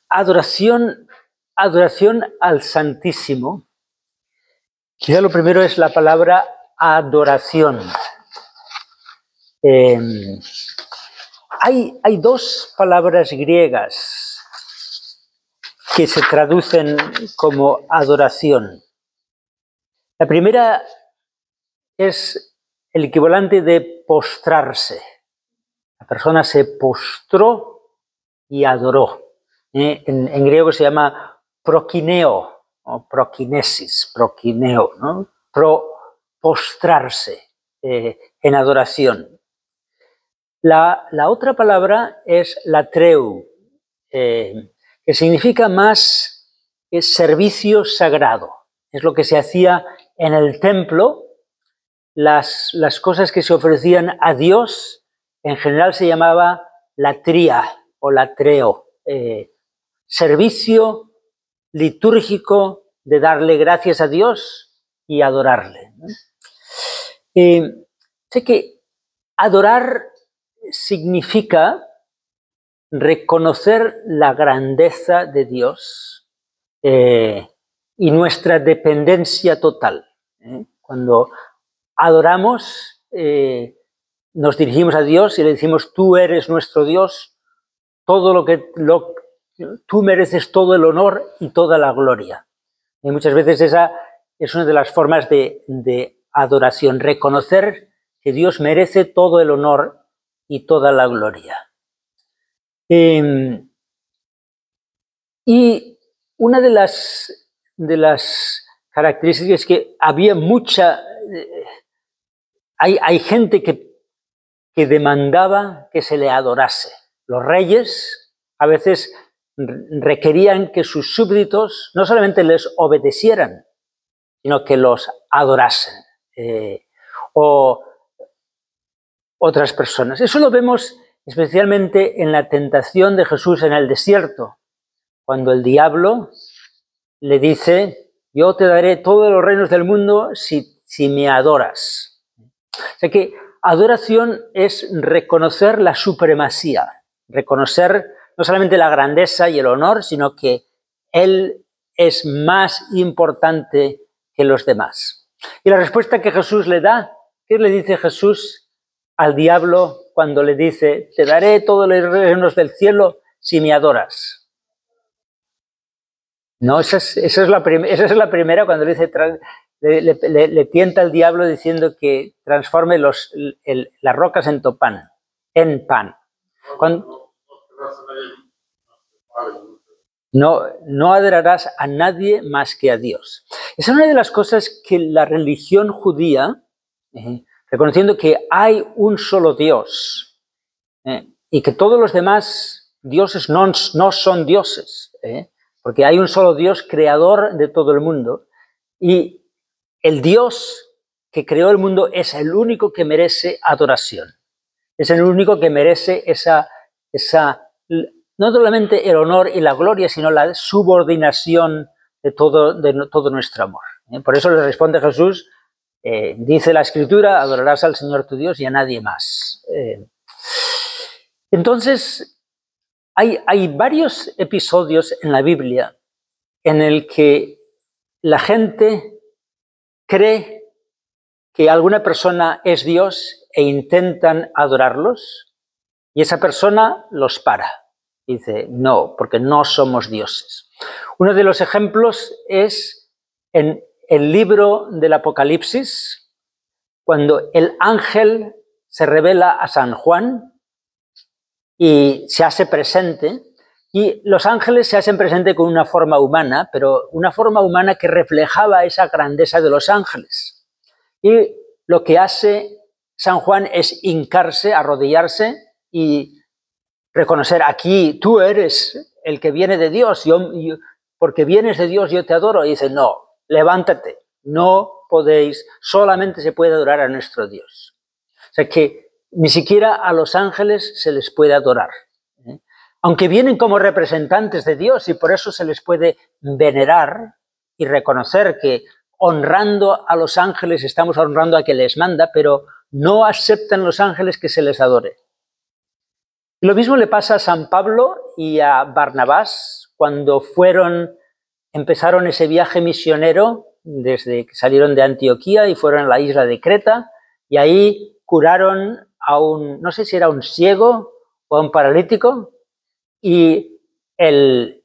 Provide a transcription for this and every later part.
Adoración, adoración al Santísimo. Quizá lo primero es la palabra adoración. Hay dos palabras griegas que se traducen como adoración. La primera es el equivalente de postrarse. La persona se postró y adoró. En griego se llama prokineo o prokinesis, prokineo, ¿no? Postrarse en adoración. La otra palabra es latreu, que significa más servicio sagrado. Es lo que se hacía en el templo. Las cosas que se ofrecían a Dios en general se llamaba latría o latreo, servicio litúrgico de darle gracias a Dios y adorarle. Sé que adorar significa reconocer la grandeza de Dios y nuestra dependencia total. Cuando adoramos, nos dirigimos a Dios y le decimos: tú eres nuestro Dios, tú mereces todo el honor y toda la gloria. Y muchas veces esa es una de las formas de adoración, reconocer que Dios merece todo el honor y toda la gloria. Y una de las características es que había mucha... Hay gente que demandaba que se le adorase. Los reyes a veces requerían que sus súbditos no solamente les obedecieran, sino que los adorasen. O otras personas. Eso lo vemos especialmente en la tentación de Jesús en el desierto, cuando el diablo le dice: yo te daré todos los reinos del mundo si me adoras. O sea que adoración es reconocer la supremacía, reconocer no solamente la grandeza y el honor, sino que Él es más importante que los demás. Y la respuesta que Jesús le da, ¿qué le dice Jesús al diablo cuando le dice: te daré todos los reinos del cielo si me adoras? No, esa es la primera, cuando le dice, le tienta al diablo diciendo que transforme las rocas en pan. No adorarás a nadie más que a Dios. Esa es una de las cosas que la religión judía, reconociendo que hay un solo Dios y que todos los demás dioses no son dioses, porque hay un solo Dios creador de todo el mundo, y el Dios que creó el mundo es el único que merece adoración, es el único que merece esa no solamente el honor y la gloria, sino la subordinación de todo nuestro amor. Por eso le responde Jesús, dice la Escritura: adorarás al Señor tu Dios y a nadie más. Entonces, hay varios episodios en la Biblia en el que la gente cree que alguna persona es Dios e intentan adorarlos, y esa persona los para. Dice: no, porque no somos dioses. Uno de los ejemplos es en el libro del Apocalipsis, cuando el ángel se revela a San Juan y se hace presente, y los ángeles se hacen presente con una forma humana, pero una forma humana que reflejaba esa grandeza de los ángeles. Y lo que hace San Juan es hincarse, arrodillarse y reconocer: aquí tú eres el que viene de Dios, porque vienes de Dios yo te adoro. Y dice: no, levántate, no podéis, solamente se puede adorar a nuestro Dios. O sea que ni siquiera a los ángeles se les puede adorar, aunque vienen como representantes de Dios, y por eso se les puede venerar y reconocer que honrando a los ángeles estamos honrando a quien les manda, pero no aceptan los ángeles que se les adore. Lo mismo le pasa a San Pablo y a Barnabás cuando empezaron ese viaje misionero desde que salieron de Antioquía y fueron a la isla de Creta, y ahí curaron a no sé si era un ciego o a un paralítico, y el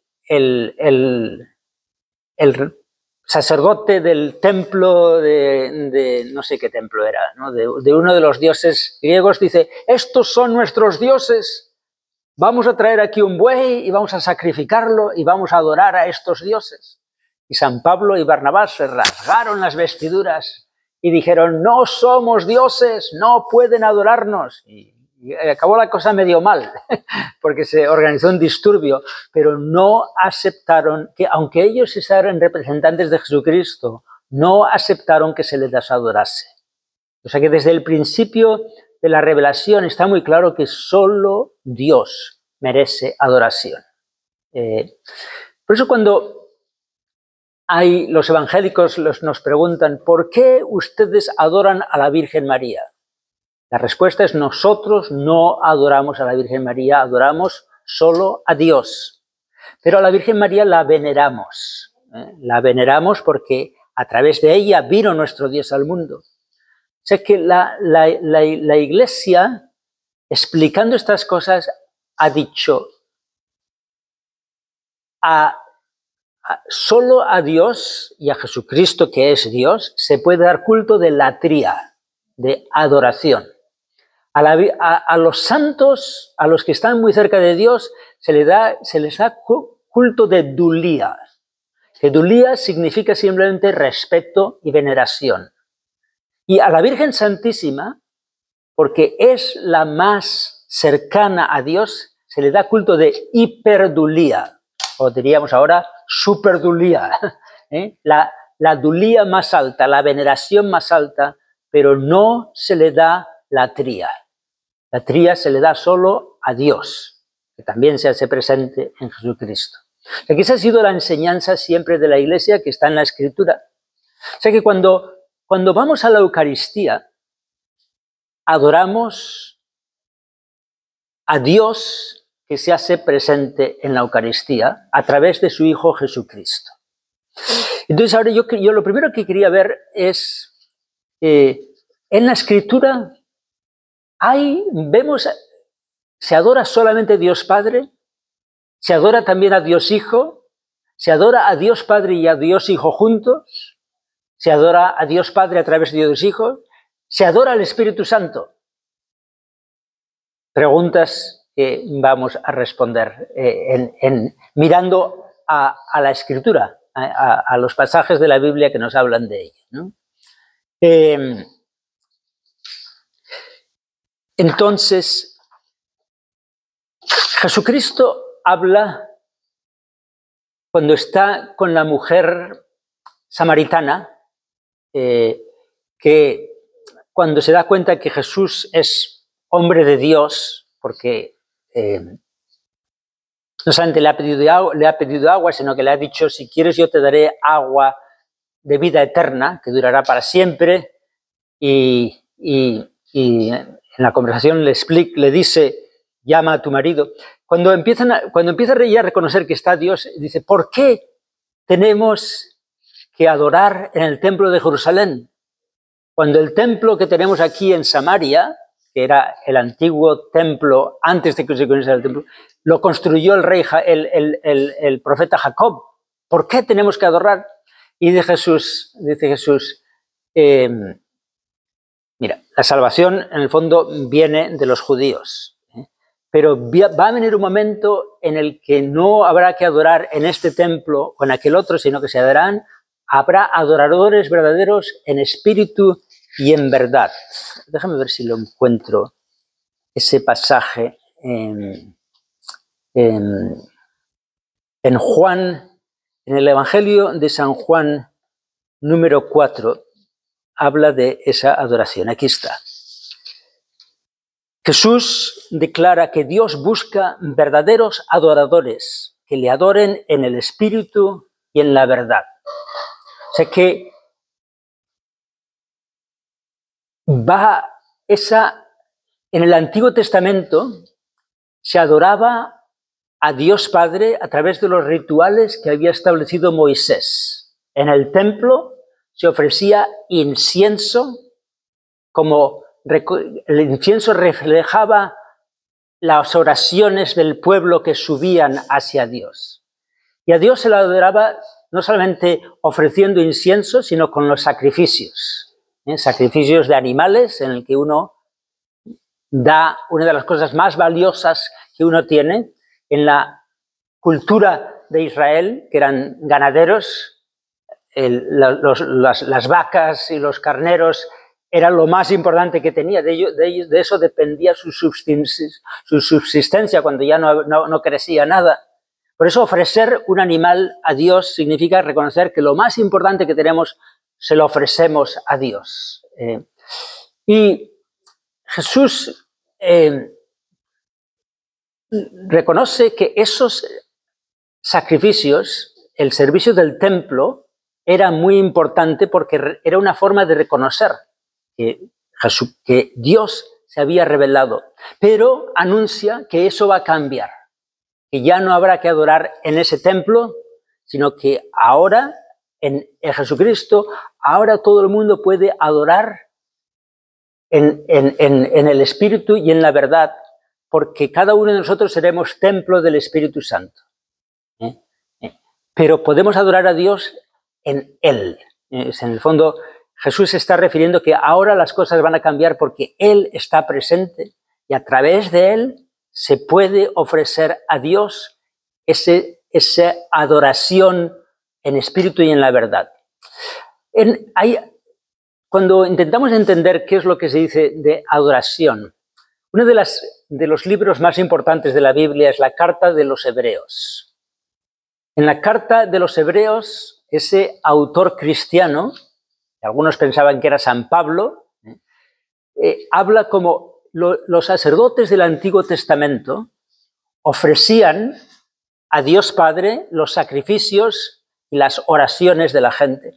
sacerdote del templo de no sé qué templo era, ¿no? de uno de los dioses griegos, dice: estos son nuestros dioses, vamos a traer aquí un buey y vamos a sacrificarlo y vamos a adorar a estos dioses. Y San Pablo y Barnabás se rasgaron las vestiduras y dijeron: no somos dioses, no pueden adorarnos. Y acabó la cosa medio mal, porque se organizó un disturbio, pero no aceptaron que, aunque ellos eran representantes de Jesucristo, no aceptaron que se les adorase. O sea que desde el principio de la revelación está muy claro que solo Dios merece adoración. Por eso cuando los evangélicos nos preguntan: ¿por qué ustedes adoran a la Virgen María? La respuesta es: nosotros no adoramos a la Virgen María, adoramos solo a Dios. Pero a la Virgen María la veneramos. La veneramos porque a través de ella vino nuestro Dios al mundo. O sea que la Iglesia, explicando estas cosas, ha dicho: solo a Dios y a Jesucristo, que es Dios, se puede dar culto de latría, de adoración. A los santos, a los que están muy cerca de Dios, se les da culto de dulía, que dulía significa simplemente respeto y veneración. Y a la Virgen Santísima, porque es la más cercana a Dios, se le da culto de hiperdulía, o diríamos ahora superdulía, la dulía más alta, la veneración más alta, pero no se le da latría. La tría se le da solo a Dios, que también se hace presente en Jesucristo. O sea, que esa ha sido la enseñanza siempre de la Iglesia, que está en la Escritura. O sea que cuando vamos a la Eucaristía, adoramos a Dios, que se hace presente en la Eucaristía a través de su Hijo Jesucristo. Entonces ahora yo lo primero que quería ver es, en la Escritura se adora solamente a Dios Padre, se adora también a Dios Hijo, se adora a Dios Padre y a Dios Hijo juntos, se adora a Dios Padre a través de Dios Hijo, se adora al Espíritu Santo. Preguntas que vamos a responder mirando a la Escritura, a los pasajes de la Biblia que nos hablan de ello, ¿no? Entonces, Jesucristo habla cuando está con la mujer samaritana, que cuando se da cuenta que Jesús es hombre de Dios, porque no solamente le ha pedido agua, sino que le ha dicho: si quieres yo te daré agua de vida eterna, que durará para siempre, y en la conversación le dice: llama a tu marido. Cuando empieza ya a reconocer que está Dios, dice: ¿por qué tenemos que adorar en el templo de Jerusalén? Cuando el templo que tenemos aquí en Samaria, que era el antiguo templo antes de que se construyera el templo, lo construyó el profeta Jacob. ¿Por qué tenemos que adorar? Y dice Jesús, mira, la salvación en el fondo viene de los judíos, pero va a venir un momento en el que no habrá que adorar en este templo o en aquel otro, sino que habrá adoradores verdaderos en espíritu y en verdad. Déjame ver si lo encuentro, ese pasaje en Juan, en el Evangelio de San Juan, número 4, habla de esa adoración. Aquí está. Jesús declara que Dios busca verdaderos adoradores que le adoren en el espíritu y en la verdad. O sea que en el Antiguo Testamento se adoraba a Dios Padre a través de los rituales que había establecido Moisés. En el templo se ofrecía incienso, como el incienso reflejaba las oraciones del pueblo que subían hacia Dios. Y a Dios se le adoraba no solamente ofreciendo incienso, sino con los sacrificios. Sacrificios de animales en el que uno da una de las cosas más valiosas que uno tiene. En cultura de Israel, que eran ganaderos, las vacas y los carneros eran lo más importante que tenía. De eso dependía su subsistencia cuando ya no crecía nada. Por eso ofrecer un animal a Dios significa reconocer que lo más importante que tenemos se lo ofrecemos a Dios. Y Jesús reconoce que esos sacrificios, el servicio del templo, era muy importante porque era una forma de reconocer que Dios se había revelado, pero anuncia que eso va a cambiar, que ya no habrá que adorar en ese templo, sino que ahora, en Jesucristo, ahora todo el mundo puede adorar en el Espíritu y en la verdad, porque cada uno de nosotros seremos templo del Espíritu Santo. Pero podemos adorar a Dios en Él. En el fondo, Jesús se está refiriendo que ahora las cosas van a cambiar porque Él está presente y a través de Él se puede ofrecer a Dios esa adoración en espíritu y en la verdad. Cuando intentamos entender qué es lo que se dice de adoración, uno de los libros más importantes de la Biblia es la Carta de los Hebreos. En la Carta de los Hebreos, ese autor cristiano, que algunos pensaban que era San Pablo, habla como los sacerdotes del Antiguo Testamento ofrecían a Dios Padre los sacrificios y las oraciones de la gente.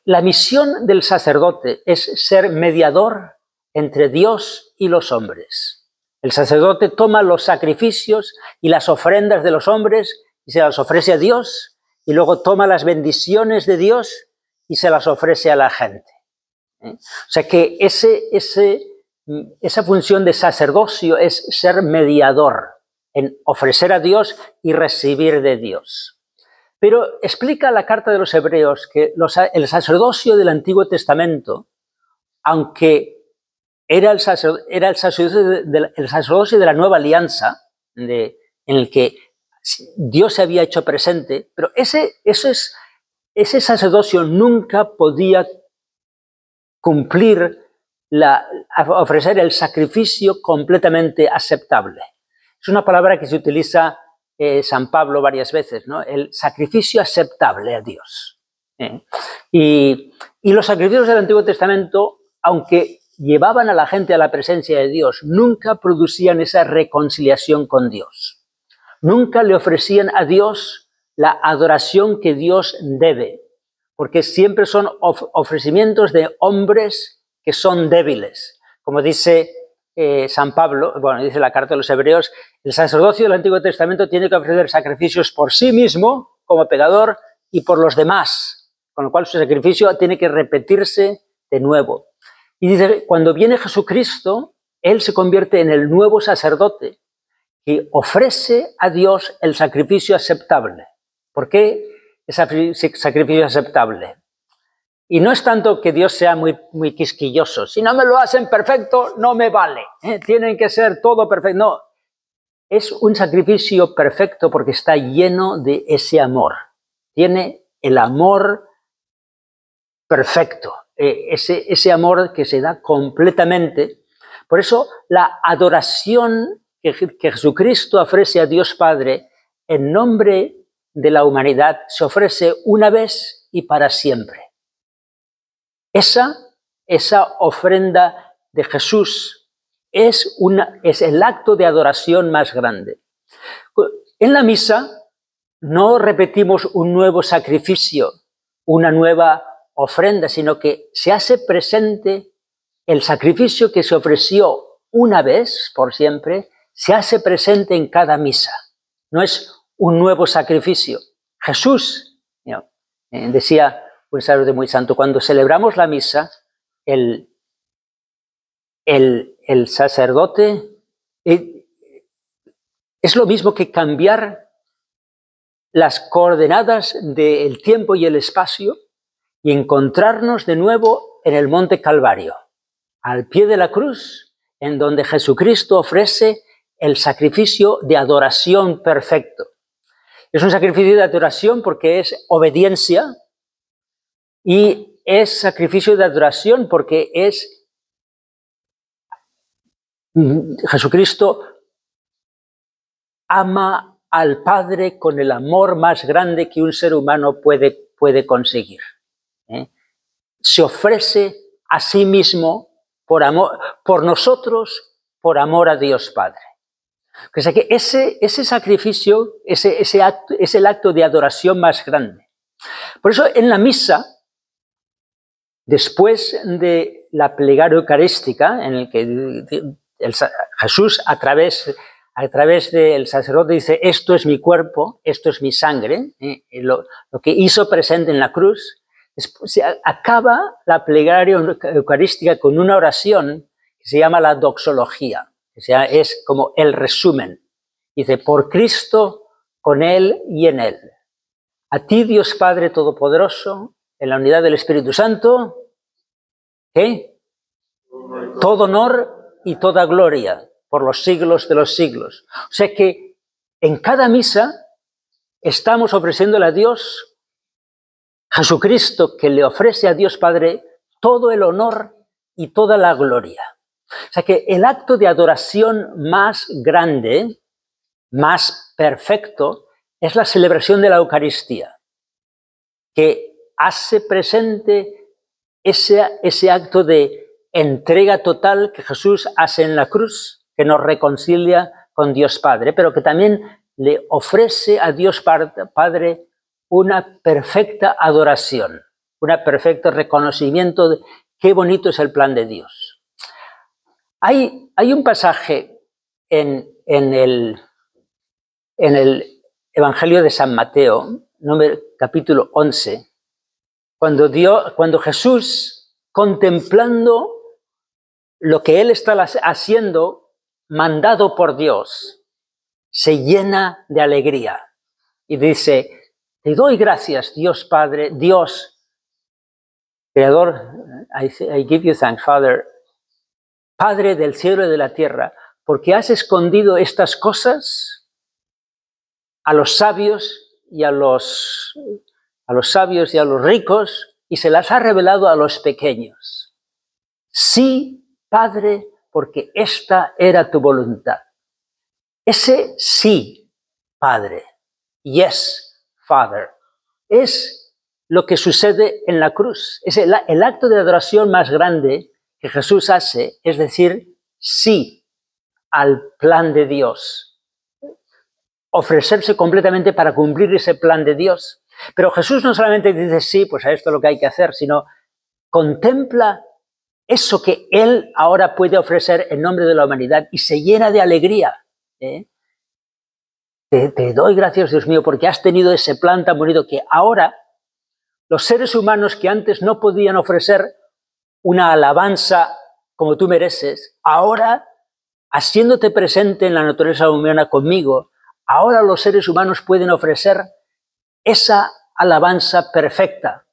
La misión del sacerdote es ser mediador entre Dios y los hombres. El sacerdote toma los sacrificios y las ofrendas de los hombres y se las ofrece a Dios, y luego toma las bendiciones de Dios y se las ofrece a la gente. O sea que esa función de sacerdocio es ser mediador, en ofrecer a Dios y recibir de Dios. Pero explica la Carta de los Hebreos que el sacerdocio del Antiguo Testamento, aunque era el sacerdocio de la Nueva Alianza, en el que Dios se había hecho presente, pero ese sacerdocio nunca podía cumplir, ofrecer el sacrificio completamente aceptable. Es una palabra que se utiliza San Pablo varias veces, ¿no? El sacrificio aceptable a Dios. Y los sacrificios del Antiguo Testamento, aunque llevaban a la gente a la presencia de Dios, nunca producían esa reconciliación con Dios. Nunca le ofrecían a Dios la adoración que Dios debe, porque siempre son ofrecimientos de hombres que son débiles. Como dice San Pablo, dice la Carta de los Hebreos, el sacerdocio del Antiguo Testamento tiene que ofrecer sacrificios por sí mismo, como pecador, y por los demás, con lo cual su sacrificio tiene que repetirse de nuevo. Y dice, cuando viene Jesucristo, Él se convierte en el nuevo sacerdote que ofrece a Dios el sacrificio aceptable. ¿Por qué ese sacrificio aceptable? Y no es tanto que Dios sea muy quisquilloso. Si no me lo hacen perfecto, no me vale. Tienen que ser todo perfecto. No, es un sacrificio perfecto porque está lleno de ese amor. Tiene el amor perfecto, ese amor que se da completamente. Por eso la adoración que Jesucristo ofrece a Dios Padre en nombre de la humanidad se ofrece una vez y para siempre. Esa ofrenda de Jesús es el acto de adoración más grande. En la misa no repetimos un nuevo sacrificio, una nueva ofrenda, sino que se hace presente el sacrificio que se ofreció una vez por siempre se hace presente en cada misa. No es un nuevo sacrificio. Jesús, decía un sacerdote muy santo, cuando celebramos la misa, el sacerdote es lo mismo que cambiar las coordenadas del tiempo y el espacio y encontrarnos de nuevo en el Monte Calvario, al pie de la cruz, en donde Jesucristo ofrece el sacrificio de adoración perfecto. Es un sacrificio de adoración porque es obediencia y es sacrificio de adoración porque es Jesucristo ama al Padre con el amor más grande que un ser humano puede conseguir. Se ofrece a sí mismo por amor, por nosotros, por amor a Dios Padre. O sea que ese sacrificio, ese acto, es el acto de adoración más grande. Por eso en la misa, después de la plegaria eucarística, en el que Jesús a través del sacerdote dice, esto es mi cuerpo, esto es mi sangre, lo que hizo presente en la cruz, después se acaba la plegaria eucarística con una oración que se llama la doxología, que es como el resumen. Dice, por Cristo, con Él y en Él. A ti, Dios Padre Todopoderoso, en la unidad del Espíritu Santo, ¿qué? Todo honor y toda gloria por los siglos de los siglos. O sea que en cada misa estamos ofreciéndole a Dios, Jesucristo, que le ofrece a Dios Padre todo el honor y toda la gloria. O sea que el acto de adoración más grande, más perfecto, es la celebración de la Eucaristía, que hace presente ese acto de entrega total que Jesús hace en la cruz, que nos reconcilia con Dios Padre, pero que también le ofrece a Dios Padre una perfecta adoración, un perfecto reconocimiento de qué bonito es el plan de Dios. Hay un pasaje en el Evangelio de San Mateo, capítulo 11, cuando Jesús, contemplando lo que Él está haciendo, mandado por Dios, se llena de alegría y dice, te doy gracias, Dios Padre, Dios, Creador, I give you thanks, Father, Padre del cielo y de la tierra, porque has escondido estas cosas a los sabios y a los sabios y a los ricos y se las has revelado a los pequeños. Sí, Padre, porque esta era tu voluntad. Ese sí, Padre, yes, Father, es lo que sucede en la cruz. Es el acto de adoración más grande que Jesús hace, es decir, sí al plan de Dios. Ofrecerse completamente para cumplir ese plan de Dios. Pero Jesús no solamente dice sí, pues a esto es lo que hay que hacer, sino contempla eso que Él ahora puede ofrecer en nombre de la humanidad y se llena de alegría. Te doy gracias, Dios mío, porque has tenido ese plan tan bonito que ahora los seres humanos que antes no podían ofrecer una alabanza como tú mereces, ahora, haciéndote presente en la naturaleza humana conmigo, ahora los seres humanos pueden ofrecer esa alabanza perfecta,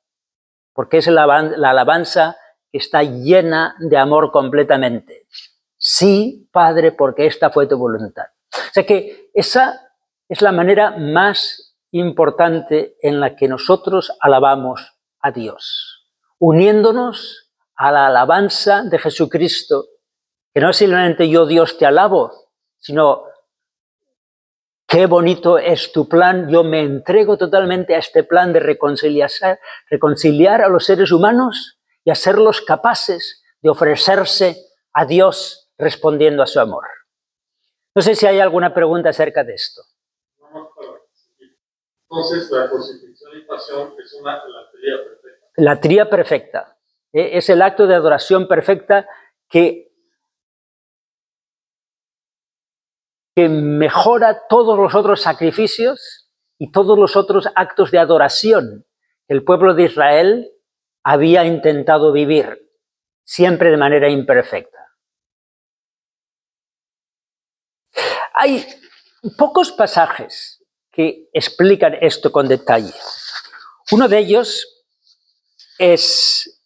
porque es la alabanza que está llena de amor completamente. Sí, Padre, porque esta fue tu voluntad. O sea que esa es la manera más importante en la que nosotros alabamos a Dios, uniéndonos a la alabanza de Jesucristo, que no es simplemente yo, Dios, te alabo, sino qué bonito es tu plan, yo me entrego totalmente a este plan de reconciliar a los seres humanos y hacerlos capaces de ofrecerse a Dios respondiendo a su amor. No sé si hay alguna pregunta acerca de esto. Entonces, la crucifixión y pasión es la tría perfecta. La tría perfecta. Es el acto de adoración perfecta que que mejora todos los otros sacrificios y todos los otros actos de adoración que el pueblo de Israel había intentado vivir, siempre de manera imperfecta. Hay pocos pasajes que explican esto con detalle. Uno de ellos es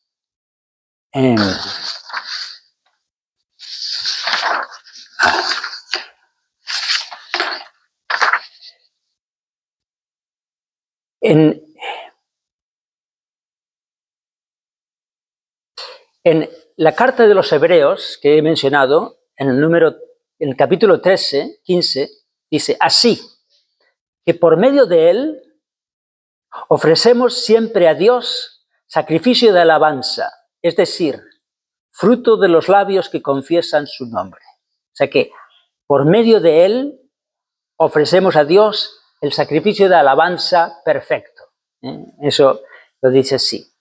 en la carta de los Hebreos que he mencionado, en el capítulo 15, dice así, que por medio de él ofrecemos siempre a Dios sacrificio de alabanza, es decir, fruto de los labios que confiesan su nombre. O sea que por medio de él ofrecemos a Dios el sacrificio de alabanza perfecto. Eso lo dice así.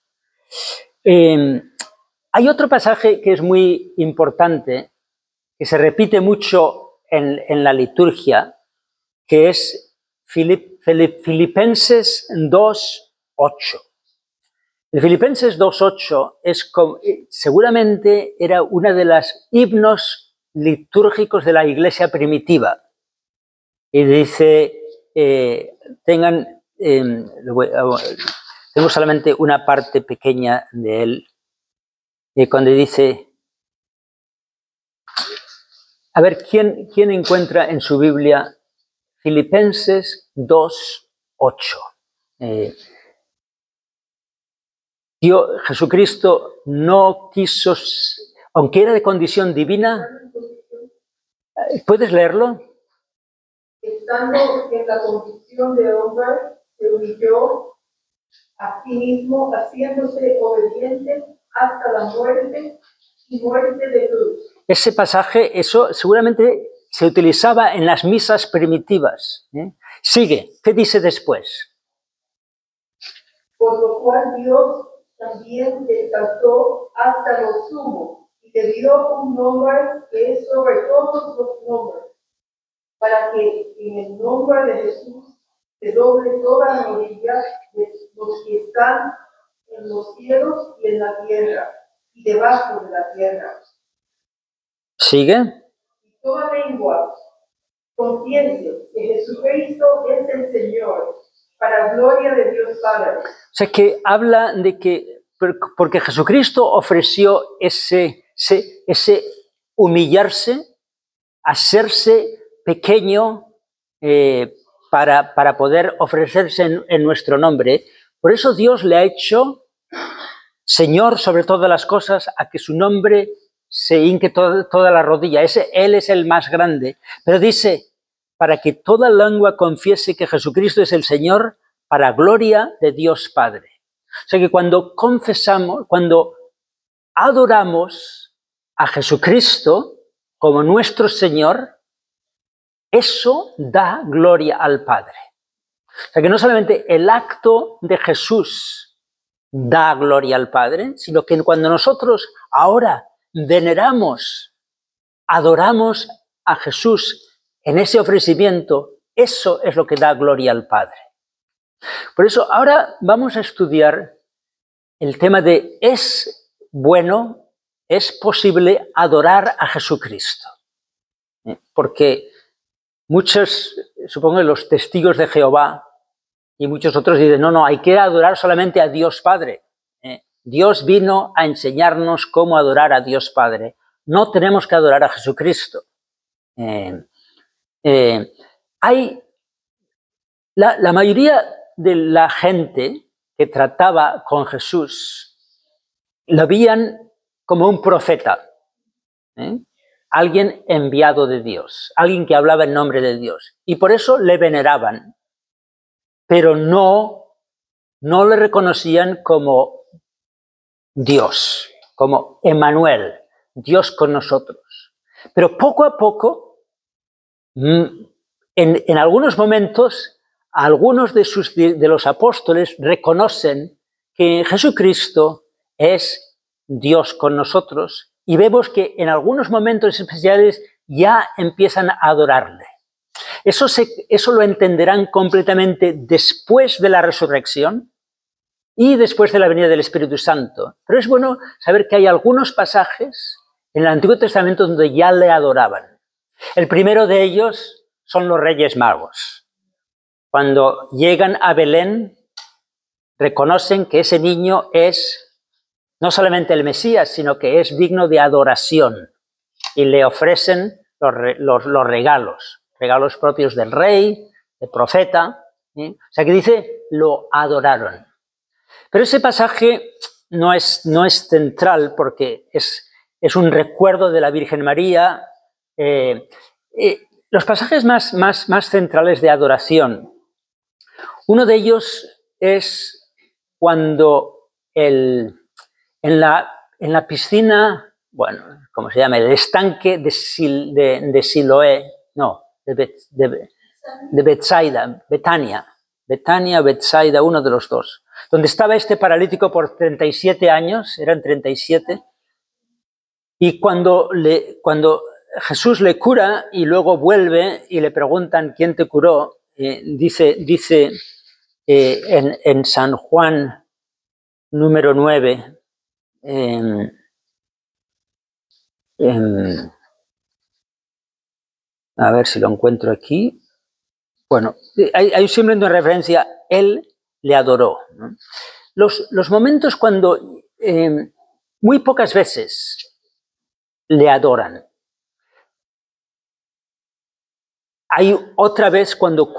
Hay otro pasaje que es muy importante, que se repite mucho en la liturgia, que es Filipenses 2:8. El Filipenses 2:8 seguramente era una de las himnos litúrgicos de la iglesia primitiva. Y dice, tengo solamente una parte pequeña de él, cuando dice, a ver, ¿quién encuentra en su Biblia Filipenses 2:8? Jesucristo no quiso, aunque era de condición divina, ¿puedes leerlo? Estando en la condición de hombre, se humilló a sí mismo, haciéndose obediente hasta la muerte y muerte de cruz. Ese pasaje, eso seguramente se utilizaba en las misas primitivas. Sigue, ¿qué dice después? Por lo cual Dios también exaltó hasta lo sumo y le dio un nombre que es sobre todos los nombres, para que en el nombre de Jesús se doble toda la rodilla de los que están en los cielos y en la tierra y debajo de la tierra. ¿Sigue? Y toda lengua confiese que Jesucristo es el Señor, para gloria de Dios Padre. O sea que habla de que, porque Jesucristo ofreció ese humillarse, hacerse pequeño para poder ofrecerse en nuestro nombre. Por eso Dios le ha hecho Señor sobre todas las cosas, a que su nombre se hinque toda la rodilla. Él es el más grande. Pero dice, para que toda lengua confiese que Jesucristo es el Señor, para gloria de Dios Padre. O sea que cuando confesamos, cuando adoramos a Jesucristo como nuestro Señor, eso da gloria al Padre. O sea que no solamente el acto de Jesús da gloria al Padre, sino que cuando nosotros ahora veneramos, adoramos a Jesús en ese ofrecimiento, eso es lo que da gloria al Padre. Por eso ahora vamos a estudiar el tema de ¿es bueno, es posible adorar a Jesucristo? Porque muchos, supongo que los testigos de Jehová y muchos otros dicen, no, hay que adorar solamente a Dios Padre. Dios vino a enseñarnos cómo adorar a Dios Padre. No tenemos que adorar a Jesucristo. La mayoría de la gente que trataba con Jesús lo veían como un profeta, alguien enviado de Dios, alguien que hablaba en nombre de Dios, y por eso le veneraban, pero no le reconocían como Dios, como Emmanuel, Dios con nosotros. Pero poco a poco, en algunos momentos, algunos de los apóstoles reconocen que Jesucristo es Dios con nosotros y vemos que en algunos momentos especiales ya empiezan a adorarle. Eso lo entenderán completamente después de la resurrección y después de la venida del Espíritu Santo. Pero es bueno saber que hay algunos pasajes en el Antiguo Testamento donde ya le adoraban. El primero de ellos son los Reyes Magos. Cuando llegan a Belén, reconocen que ese niño es no solamente el Mesías, sino que es digno de adoración. Y le ofrecen los regalos propios del rey, del profeta. ¿Sí? O sea que dice, lo adoraron. Pero ese pasaje no es central porque es un recuerdo de la Virgen María. Los pasajes más centrales de adoración, uno de ellos es cuando en la piscina, bueno, ¿cómo se llama? El estanque de Siloé, no, de Betsaida, Betania, Betsaida, uno de los dos, donde estaba este paralítico por 37 años, eran 37, y cuando Jesús le cura y luego vuelve y le preguntan quién te curó, dice en San Juan número 9, a ver si lo encuentro aquí. Bueno, hay simplemente una referencia, él le adoró, ¿no? Los momentos cuando muy pocas veces le adoran. Hay otra vez cuando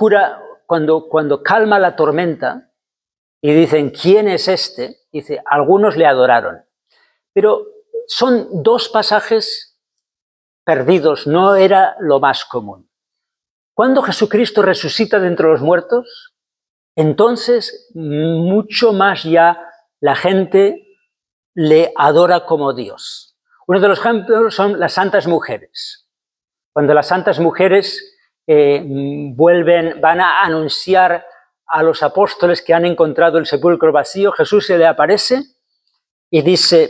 calma la tormenta y dicen, ¿quién es este? Dice, algunos le adoraron. Pero son dos pasajes perdidos, no era lo más común. Cuando Jesucristo resucita de entre los muertos, entonces mucho más ya la gente le adora como Dios. Uno de los ejemplos son las santas mujeres. Cuando las santas mujeres van a anunciar a los apóstoles que han encontrado el sepulcro vacío, Jesús se le aparece y dice,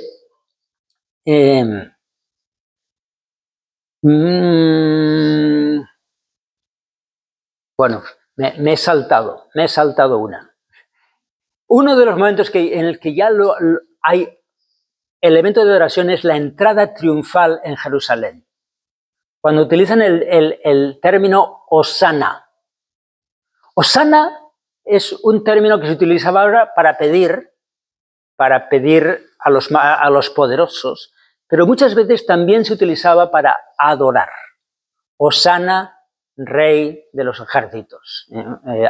bueno, me he saltado una. Uno de los momentos en el que ya hay elemento de adoración es la entrada triunfal en Jerusalén. Cuando utilizan el término Hosana. Hosana es un término que se utilizaba ahora para pedir a los poderosos, pero muchas veces también se utilizaba para adorar. Hosana, Rey de los ejércitos.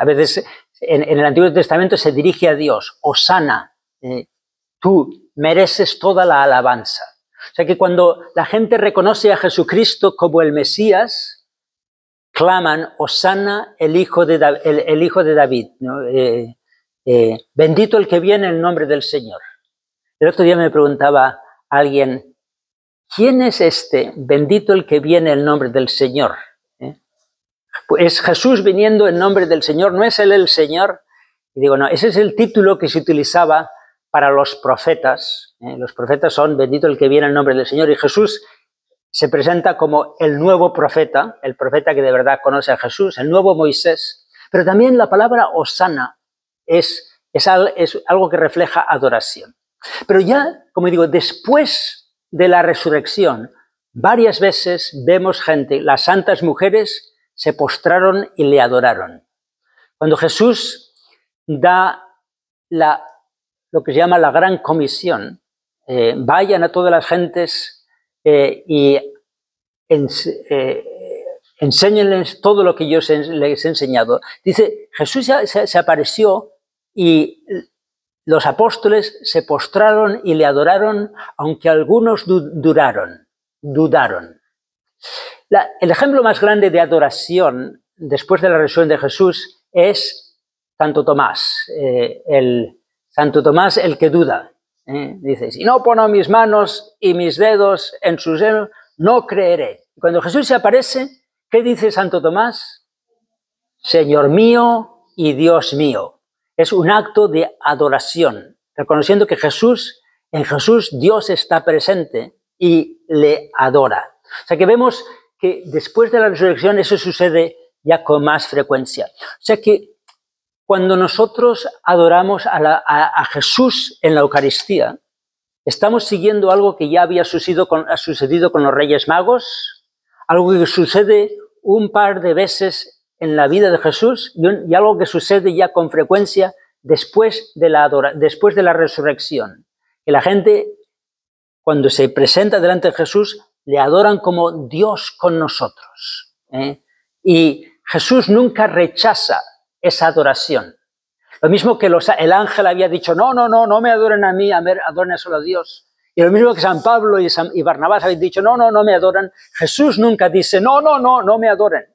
A veces en el Antiguo Testamento se dirige a Dios, Hosana, tú mereces toda la alabanza. O sea que cuando la gente reconoce a Jesucristo como el Mesías, claman, Hosana, el hijo de David, ¿no? Bendito el que viene en el nombre del Señor. El otro día me preguntaba alguien, ¿quién es este? Bendito el que viene en el nombre del Señor. Pues Jesús viniendo en nombre del Señor, ¿no es él el Señor? Y digo, no, ese es el título que se utilizaba para los profetas. Los profetas son bendito el que viene en nombre del Señor, y Jesús se presenta como el nuevo profeta, el profeta que de verdad conoce a Jesús, el nuevo Moisés. Pero también la palabra Hosana es algo que refleja adoración. Pero ya, como digo, después de la resurrección, varias veces vemos gente, las santas mujeres se postraron y le adoraron. Cuando Jesús da lo que se llama la gran comisión, vayan a todas las gentes y enséñenles todo lo que yo les he enseñado. Dice, Jesús se apareció y los apóstoles se postraron y le adoraron, aunque algunos dudaron. El ejemplo más grande de adoración después de la resurrección de Jesús es Santo Tomás, Santo Tomás el que duda. Dice, si no pongo mis manos y mis dedos en sus dedos, no creeré. Cuando Jesús se aparece, ¿qué dice Santo Tomás? Señor mío y Dios mío. Es un acto de adoración, reconociendo que en Jesús Dios está presente y le adora. O sea que vemos que después de la resurrección eso sucede ya con más frecuencia. O sea que cuando nosotros adoramos a Jesús en la Eucaristía, estamos siguiendo algo que ya había sucedido con los Reyes Magos, algo que sucede un par de veces en la vida de Jesús y algo que sucede ya con frecuencia después de la resurrección. Que la gente, cuando se presenta delante de Jesús, le adoran como Dios con nosotros. Y Jesús nunca rechaza esa adoración. Lo mismo que el ángel había dicho, no me adoren a mí, adoren solo a Dios. Y lo mismo que San Pablo y Barnabás habían dicho, no me adoran. Jesús nunca dice, no me adoren.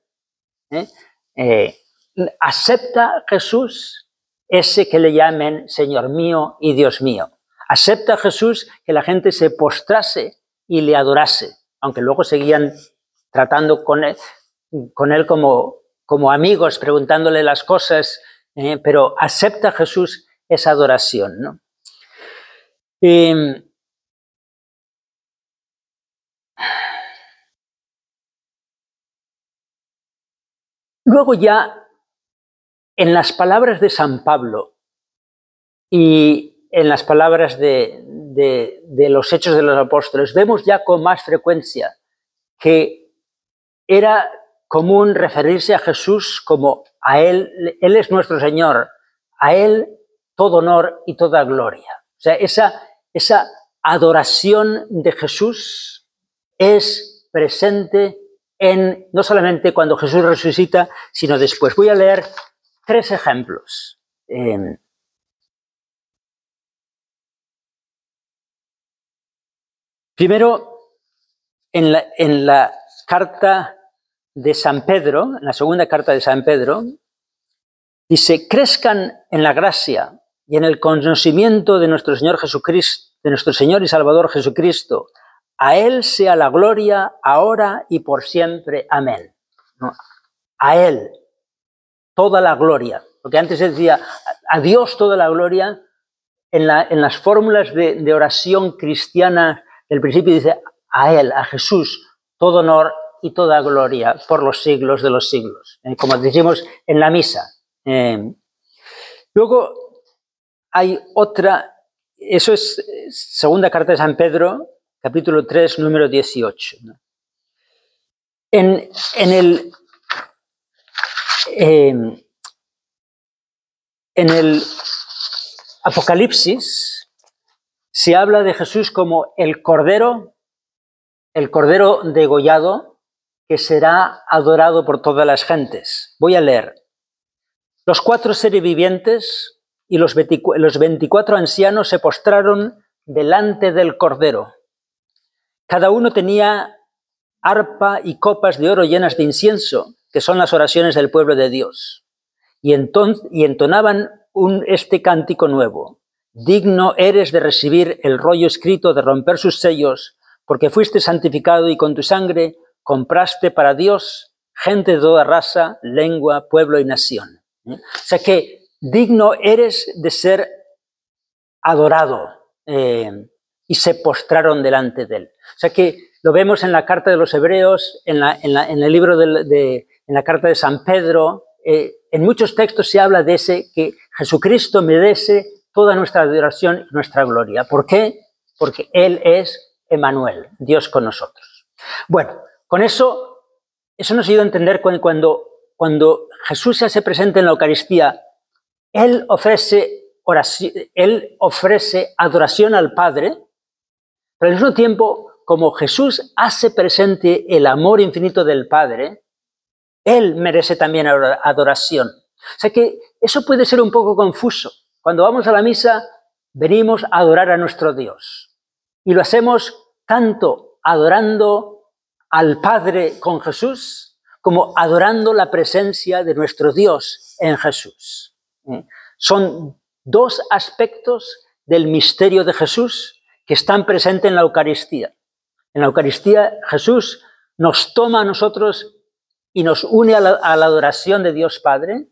Acepta Jesús ese que le llamen Señor mío y Dios mío. Acepta Jesús que la gente se postrase y le adorase, aunque luego seguían tratando con él como amigos, preguntándole las cosas, pero acepta Jesús esa adoración, ¿no? Luego ya, en las palabras de San Pablo y en las palabras de los Hechos de los Apóstoles, vemos ya con más frecuencia que era común referirse a Jesús como a Él es nuestro Señor, a Él todo honor y toda gloria. O sea, esa adoración de Jesús es presente no solamente cuando Jesús resucita, sino después. Voy a leer 3 ejemplos. Primero, en la carta de San Pedro, en la segunda carta de San Pedro, dice, crezcan en la gracia y en el conocimiento de nuestro Señor Jesucristo, de nuestro Señor y Salvador Jesucristo. A Él sea la gloria, ahora y por siempre. Amén. A Él toda la gloria. Porque antes se decía, a Dios toda la gloria. En las fórmulas de oración cristiana del principio dice, a Él, a Jesús, todo honor y toda gloria por los siglos de los siglos, como decimos en la misa. Luego hay otra, eso es segunda carta de San Pedro, capítulo 3, número 18. En el Apocalipsis se habla de Jesús como el Cordero degollado, que será adorado por todas las gentes. Voy a leer. Los 4 seres vivientes y los 24 ancianos se postraron delante del Cordero. Cada uno tenía arpa y copas de oro llenas de incienso, que son las oraciones del pueblo de Dios. Y entonaban este cántico nuevo. Digno eres de recibir el rollo escrito, de romper sus sellos, porque fuiste santificado y con tu sangre compraste para Dios gente de toda raza, lengua, pueblo y nación. O sea que digno eres de ser adorado, y se postraron delante de él. O sea que lo vemos en la carta de los Hebreos, en el libro en la carta de San Pedro. En muchos textos se habla de que Jesucristo merece toda nuestra adoración y nuestra gloria. ¿Por qué? Porque Él es Emmanuel, Dios con nosotros. Bueno, con eso nos ayuda a entender cuando Jesús se hace presente en la Eucaristía, Él ofrece adoración al Padre, pero al mismo tiempo, como Jesús hace presente el amor infinito del Padre, Él merece también adoración. O sea que eso puede ser un poco confuso. Cuando vamos a la misa, venimos a adorar a nuestro Dios. Y lo hacemos tanto adorando al Padre con Jesús, como adorando la presencia de nuestro Dios en Jesús. Son 2 aspectos del misterio de Jesús que están presentes en la Eucaristía. En la Eucaristía, Jesús nos toma a nosotros y nos une a la adoración de Dios Padre,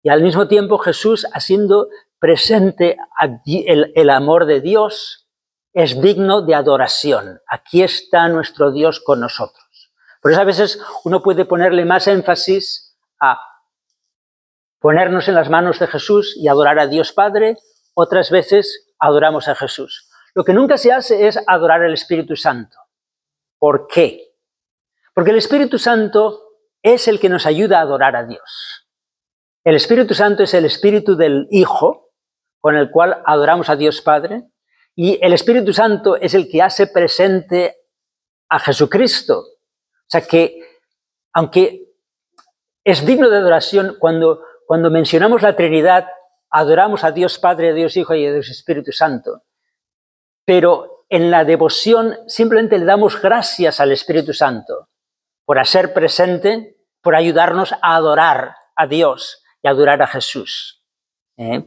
y al mismo tiempo Jesús, haciendo presente el amor de Dios, es digno de adoración. Aquí está nuestro Dios con nosotros. Por eso a veces uno puede ponerle más énfasis a ponernos en las manos de Jesús y adorar a Dios Padre, otras veces adoramos a Jesús. Lo que nunca se hace es adorar al Espíritu Santo. ¿Por qué? Porque el Espíritu Santo es el que nos ayuda a adorar a Dios. El Espíritu Santo es el Espíritu del Hijo, con el cual adoramos a Dios Padre, y el Espíritu Santo es el que hace presente a Jesucristo. O sea que, aunque es digno de adoración, cuando mencionamos la Trinidad, adoramos a Dios Padre, a Dios Hijo y a Dios Espíritu Santo. Pero en la devoción simplemente le damos gracias al Espíritu Santo por hacer presente, por ayudarnos a adorar a Dios y a adorar a Jesús.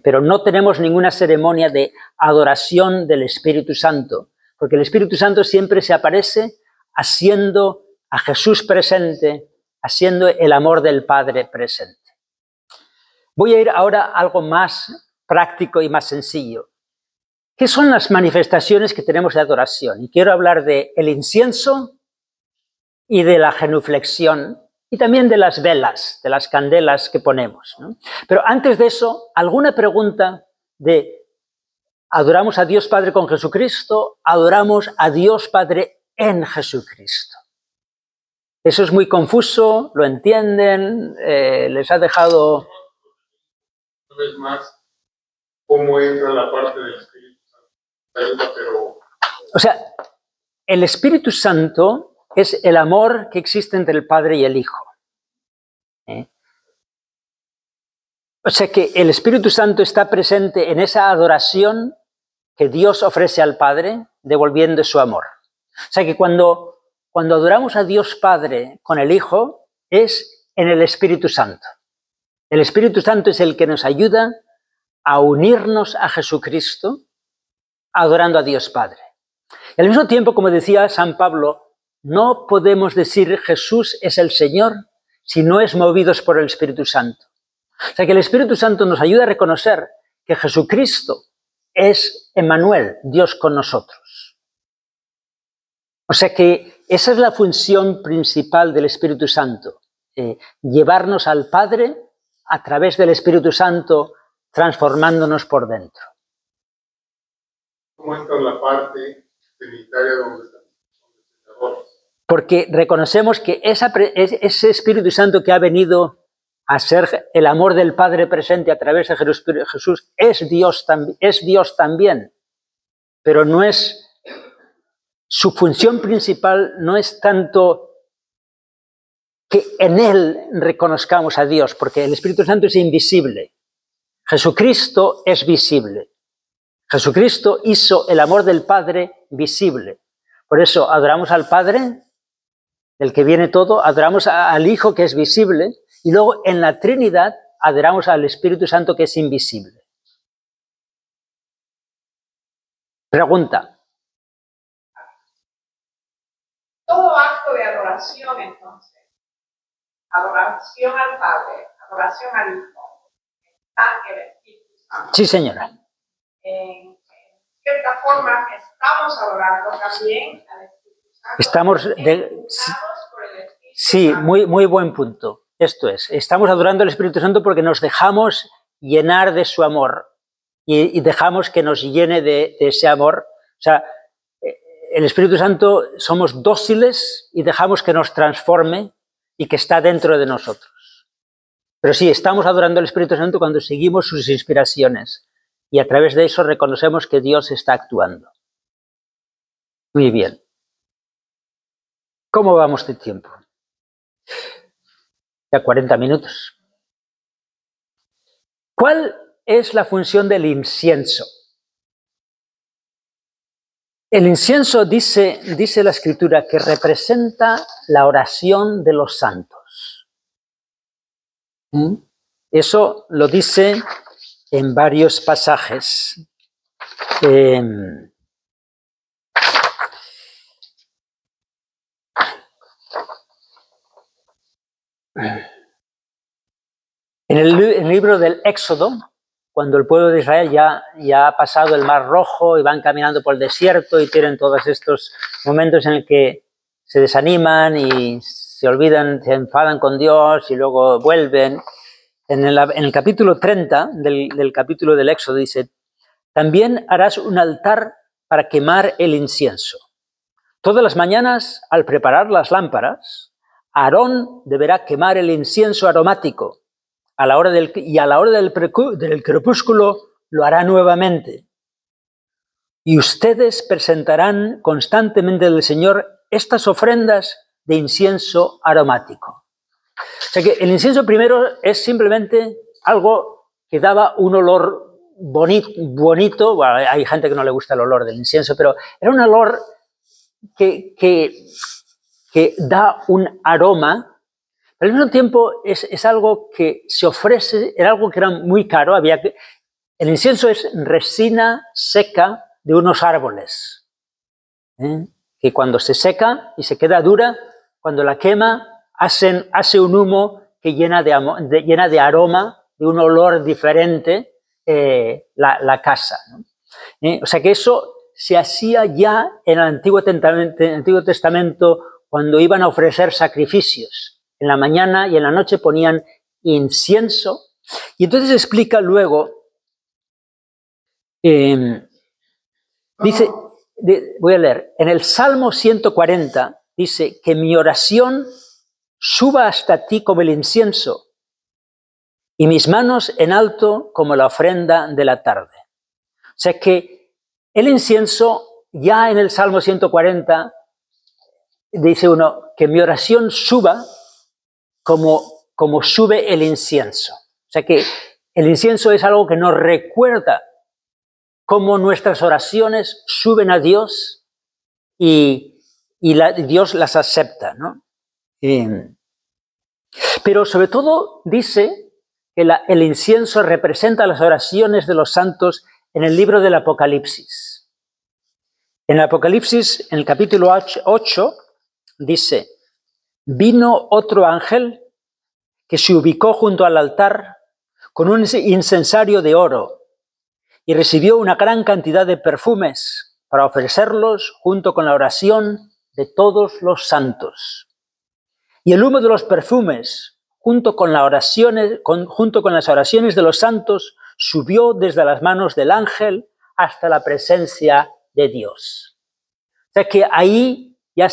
Pero no tenemos ninguna ceremonia de adoración del Espíritu Santo, porque el Espíritu Santo siempre se aparece haciendo a Jesús presente, haciendo el amor del Padre presente. Voy a ir ahora a algo más práctico y más sencillo. ¿Qué son las manifestaciones que tenemos de adoración? Y quiero hablar del incienso y de la genuflexión y también de las velas, de las candelas que ponemos, ¿no? Pero antes de eso, ¿alguna pregunta de adoramos a Dios Padre con Jesucristo, adoramos a Dios Padre en Jesucristo? Eso es muy confuso, ¿lo entienden? ¿Les ha dejado...? Una vez más, ¿cómo entra la parte del Espíritu Santo? Pero... O sea, el Espíritu Santo es el amor que existe entre el Padre y el Hijo. O sea que el Espíritu Santo está presente en esa adoración que Dios ofrece al Padre, devolviendo su amor. O sea que cuando adoramos a Dios Padre con el Hijo, es en el Espíritu Santo. El Espíritu Santo es el que nos ayuda a unirnos a Jesucristo, adorando a Dios Padre. Y al mismo tiempo, como decía San Pablo, no podemos decir Jesús es el Señor si no es movidos por el Espíritu Santo. O sea que el Espíritu Santo nos ayuda a reconocer que Jesucristo es Emmanuel, Dios con nosotros. O sea que esa es la función principal del Espíritu Santo, llevarnos al Padre a través del Espíritu Santo, transformándonos por dentro. ¿Cómo entra la parte trinitaria donde se adora? Porque reconocemos que ese Espíritu Santo que ha venido a ser el amor del Padre presente a través de Jesús es Dios también, pero no es su función principal, no es tanto que en Él reconozcamos a Dios, porque el Espíritu Santo es invisible. Jesucristo es visible. Jesucristo hizo el amor del Padre visible. Por eso adoramos al Padre, del que viene todo, adoramos al Hijo, que es visible, y luego en la Trinidad adoramos al Espíritu Santo, que es invisible. Pregunta. Todo acto de adoración, entonces, adoración al Padre, adoración al Hijo, está el Espíritu Santo. Sí, señora. En cierta forma, estamos adorando también al Espíritu Santo. Estamos por el Espíritu sí, Santo. muy buen punto. Esto es, estamos adorando al Espíritu Santo porque nos dejamos llenar de su amor y dejamos que nos llene de ese amor. O sea, el Espíritu Santo somos dóciles y dejamos que nos transforme y que está dentro de nosotros. Pero sí, estamos adorando al Espíritu Santo cuando seguimos sus inspiraciones y a través de eso reconocemos que Dios está actuando. Muy bien. ¿Cómo vamos de tiempo? Ya 40 minutos. ¿Cuál es la función del incienso? El incienso dice la Escritura que representa la oración de los santos. Eso lo dice en varios pasajes. En el libro del Éxodo, cuando el pueblo de Israel ya ha pasado el Mar Rojo y van caminando por el desierto y tienen todos estos momentos en el que se desaniman y se olvidan, se enfadan con Dios y luego vuelven. En el capítulo 30 del capítulo del Éxodo dice, también harás un altar para quemar el incienso. Todas las mañanas, al preparar las lámparas, Aarón deberá quemar el incienso aromático y a la hora del crepúsculo lo hará nuevamente. Y ustedes presentarán constantemente al Señor estas ofrendas de incienso aromático. O sea que el incienso primero es simplemente algo que daba un olor bonito. Bueno, hay gente que no le gusta el olor del incienso, pero era un olor que da un aroma, pero al mismo tiempo es algo que se ofrece, era algo que era muy caro. El incienso es resina seca de unos árboles, que cuando se seca y se queda dura, cuando la quema, hace un humo que llena de aroma, de un olor diferente la casa, ¿no? O sea que eso se hacía ya en el Antiguo Testamento cuando iban a ofrecer sacrificios. En la mañana y en la noche ponían incienso. Y entonces explica luego, dice, voy a leer, en el Salmo 140 dice que mi oración suba hasta ti como el incienso y mis manos en alto como la ofrenda de la tarde. O sea que el incienso, ya en el Salmo 140, dice uno que mi oración suba como sube el incienso. O sea que el incienso es algo que nos recuerda cómo nuestras oraciones suben a Dios y Dios las acepta, ¿no? Pero sobre todo dice que el incienso representa las oraciones de los santos en el libro del Apocalipsis. En el Apocalipsis, en el capítulo 8, dice, vino otro ángel que se ubicó junto al altar con un incensario de oro y recibió una gran cantidad de perfumes para ofrecerlos junto con la oración de todos los santos. Y el humo de los perfumes, junto con las oraciones de los santos, subió desde las manos del ángel hasta la presencia de Dios. O sea que ahí ya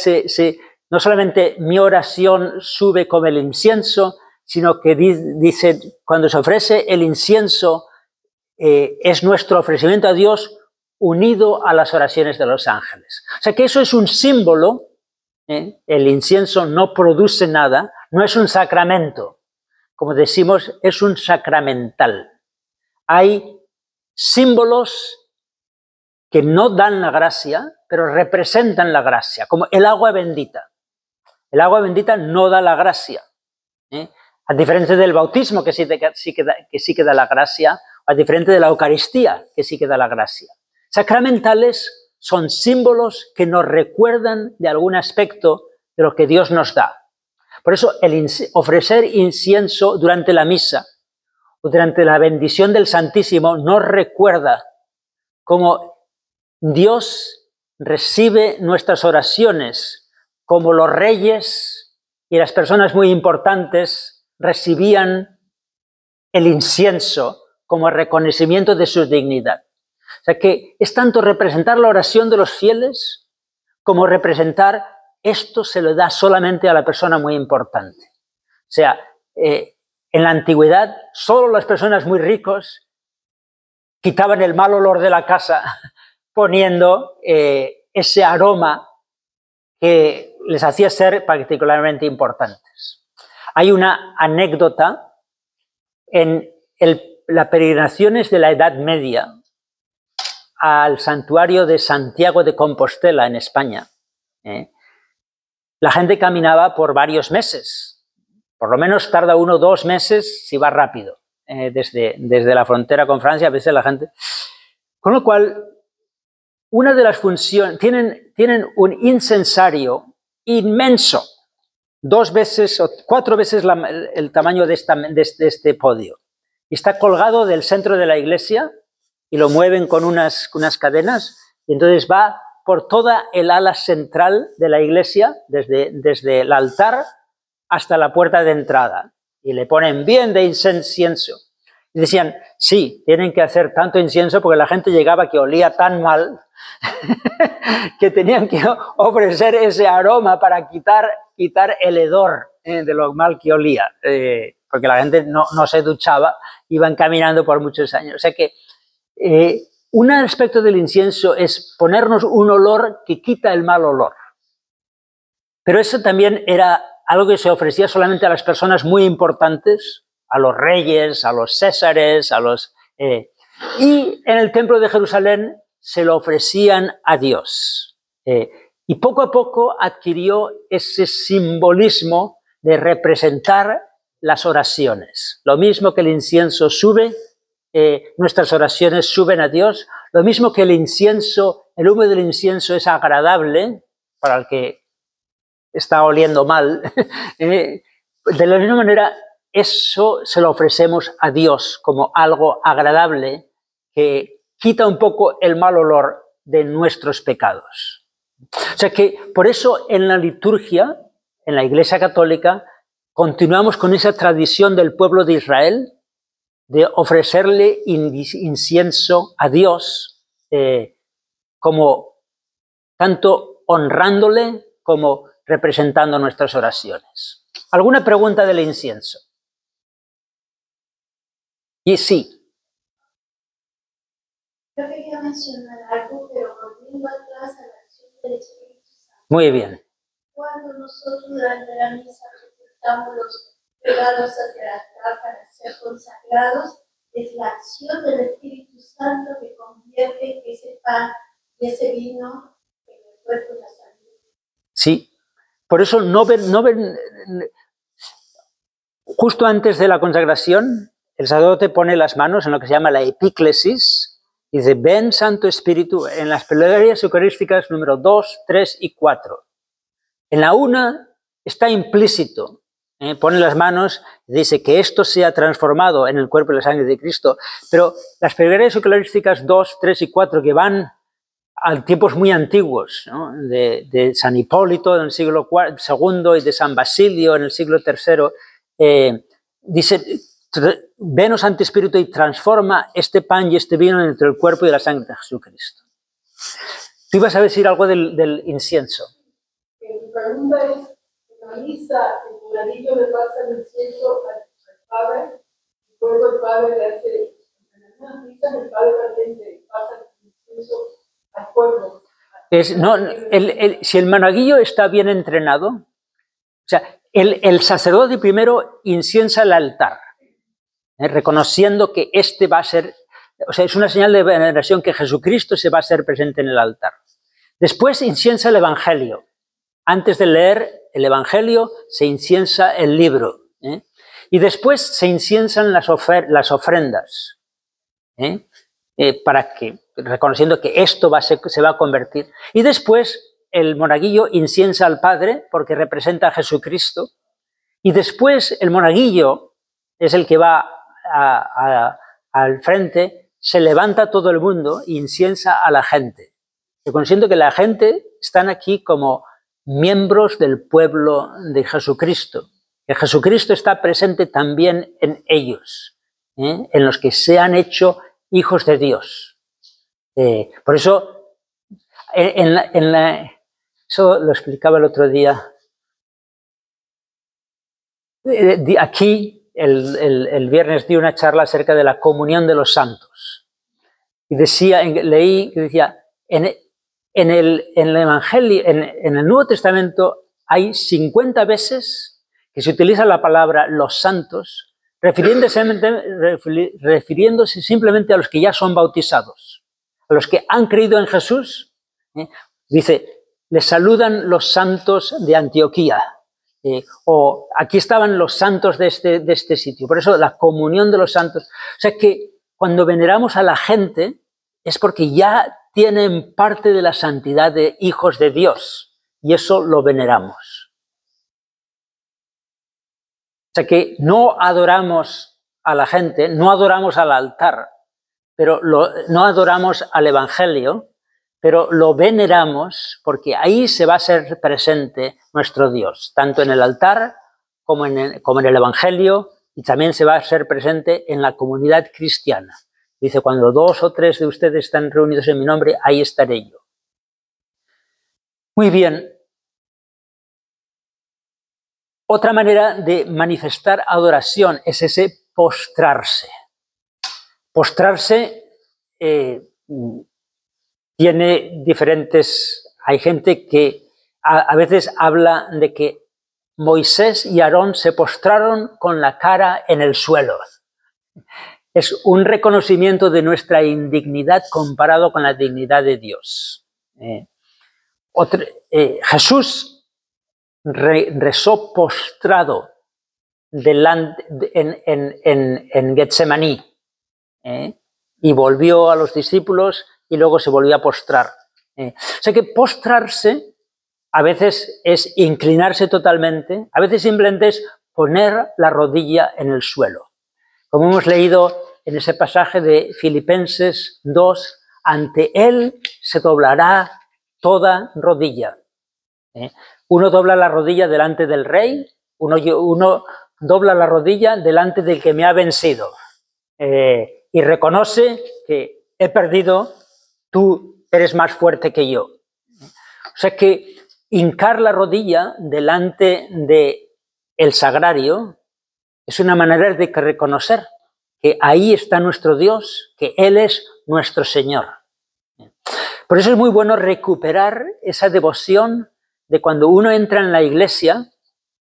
no solamente mi oración sube como el incienso, sino que dice, cuando se ofrece el incienso, es nuestro ofrecimiento a Dios unido a las oraciones de los ángeles. O sea que eso es un símbolo. El incienso no produce nada, no es un sacramento. Como decimos, es un sacramental. Hay símbolos que no dan la gracia, pero representan la gracia, como el agua bendita. El agua bendita no da la gracia, a diferencia del bautismo, que sí que da la gracia, a diferencia de la Eucaristía, que sí que da la gracia. Sacramentales son símbolos que nos recuerdan de algún aspecto de lo que Dios nos da. Por eso ofrecer incienso durante la misa o durante la bendición del Santísimo nos recuerda cómo Dios recibe nuestras oraciones, como los reyes y las personas muy importantes recibían el incienso como reconocimiento de su dignidad. O sea que es tanto representar la oración de los fieles como representar esto se lo da solamente a la persona muy importante. O sea, en la antigüedad solo las personas muy ricos quitaban el mal olor de la casa poniendo ese aroma que les hacía ser particularmente importantes. Hay una anécdota en las peregrinaciones de la Edad Media al santuario de Santiago de Compostela en España. La gente caminaba por varios meses, por lo menos tarda 1 o 2 meses si va rápido, desde la frontera con Francia a veces la gente. Con lo cual, una de las funciones, tienen un incensario inmenso, 2 veces o 4 veces el tamaño de este podio. Y está colgado del centro de la iglesia y lo mueven con unas cadenas y entonces va por toda el ala central de la iglesia, desde el altar hasta la puerta de entrada y le ponen bien de incienso. Y decían, sí, tienen que hacer tanto incienso porque la gente llegaba que olía tan mal que tenían que ofrecer ese aroma para quitar el hedor de lo mal que olía, porque la gente no se duchaba, iban caminando por muchos años. O sea que un aspecto del incienso es ponernos un olor que quita el mal olor. Pero eso también era algo que se ofrecía solamente a las personas muy importantes, a los reyes, a los césares, y en el templo de Jerusalén se lo ofrecían a Dios. Y poco a poco adquirió ese simbolismo de representar las oraciones. Lo mismo que el incienso sube, nuestras oraciones suben a Dios, lo mismo que el humo del incienso es agradable para el que está oliendo mal, de la misma manera eso se lo ofrecemos a Dios como algo agradable que quita un poco el mal olor de nuestros pecados. O sea que por eso en la liturgia, en la Iglesia Católica, continuamos con esa tradición del pueblo de Israel de ofrecerle incienso a Dios, como tanto honrándole como representando nuestras oraciones. ¿Alguna pregunta del incienso? Y sí. Yo quería mencionar algo, pero volviendo atrás a la acción del Espíritu Santo. Muy bien. Cuando nosotros durante la misa presentamos los pecados hacia el altar para ser consagrados, es la acción del Espíritu Santo que convierte ese pan y ese vino en el cuerpo y la sangre. Sí. Por eso no ven, justo antes de la consagración, el sacerdote pone las manos en lo que se llama la epíclesis y dice, ven Santo Espíritu, en las plegarias eucarísticas número 2, 3 y 4. En la 1 está implícito, pone las manos y dice que esto sea transformado en el cuerpo y la sangre de Cristo, pero las plegarias eucarísticas 2, 3 y 4 que van a tiempos muy antiguos, ¿no? de San Hipólito en el siglo II y de San Basilio en el siglo III, dice, ven, Santo Espíritu, y transforma este pan y este vino entre el cuerpo y la sangre de Jesucristo. Tú ibas a decir algo del incienso. Mi pregunta es, en la misa, el monaguillo le pasa el incienso al Padre, y luego el Padre le hace, en algunas misas el Padre también le pasa el incienso al pueblo. Si el monaguillo está bien entrenado, o sea, el sacerdote primero inciensa el altar, reconociendo que este va a ser, o sea, es una señal de veneración que Jesucristo se va a hacer presente en el altar. Después inciensa el Evangelio. Antes de leer el Evangelio se inciensa el libro. Y después se inciensan las ofrendas. Para que, reconociendo que esto se va a convertir. Y después el monaguillo inciensa al Padre porque representa a Jesucristo. Y después el monaguillo es el que va al frente, se levanta todo el mundo e inciensa a la gente. Reconociendo que la gente están aquí como miembros del pueblo de Jesucristo. Que Jesucristo está presente también en ellos, en los que se han hecho hijos de Dios. Por eso, eso lo explicaba el otro día. Aquí, el viernes di una charla acerca de la comunión de los santos. Y leí que decía, en el Evangelio, en el Nuevo Testamento, hay 50 veces que se utiliza la palabra los santos, refiriéndose simplemente a los que ya son bautizados, a los que han creído en Jesús. Dice, les saludan los santos de Antioquía, o aquí estaban los santos de este sitio. Por eso la comunión de los santos. O sea que cuando veneramos a la gente es porque ya tienen parte de la santidad de hijos de Dios, y eso lo veneramos. O sea que no adoramos a la gente, no adoramos al altar, pero no adoramos al Evangelio, pero lo veneramos porque ahí se va a hacer presente nuestro Dios, tanto en el altar como en el Evangelio, y también se va a hacer presente en la comunidad cristiana. Dice, cuando 2 o 3 de ustedes están reunidos en mi nombre, ahí estaré yo. Muy bien. Otra manera de manifestar adoración es ese postrarse. Postrarse tiene diferentes... Hay gente que a veces habla de que Moisés y Aarón se postraron con la cara en el suelo. Es un reconocimiento de nuestra indignidad comparado con la dignidad de Dios. Jesús rezó postrado en Getsemaní, y volvió a los discípulos y luego se volvió a postrar. O sea que postrarse a veces es inclinarse totalmente, a veces simplemente es poner la rodilla en el suelo. Como hemos leído en ese pasaje de Filipenses 2, ante Él se doblará toda rodilla. Uno dobla la rodilla delante del rey, uno dobla la rodilla delante del que me ha vencido. Y reconoce que he perdido, tú eres más fuerte que yo. O sea que hincar la rodilla delante del sagrario es una manera de reconocer que ahí está nuestro Dios, que Él es nuestro Señor. Por eso es muy bueno recuperar esa devoción de cuando uno entra en la iglesia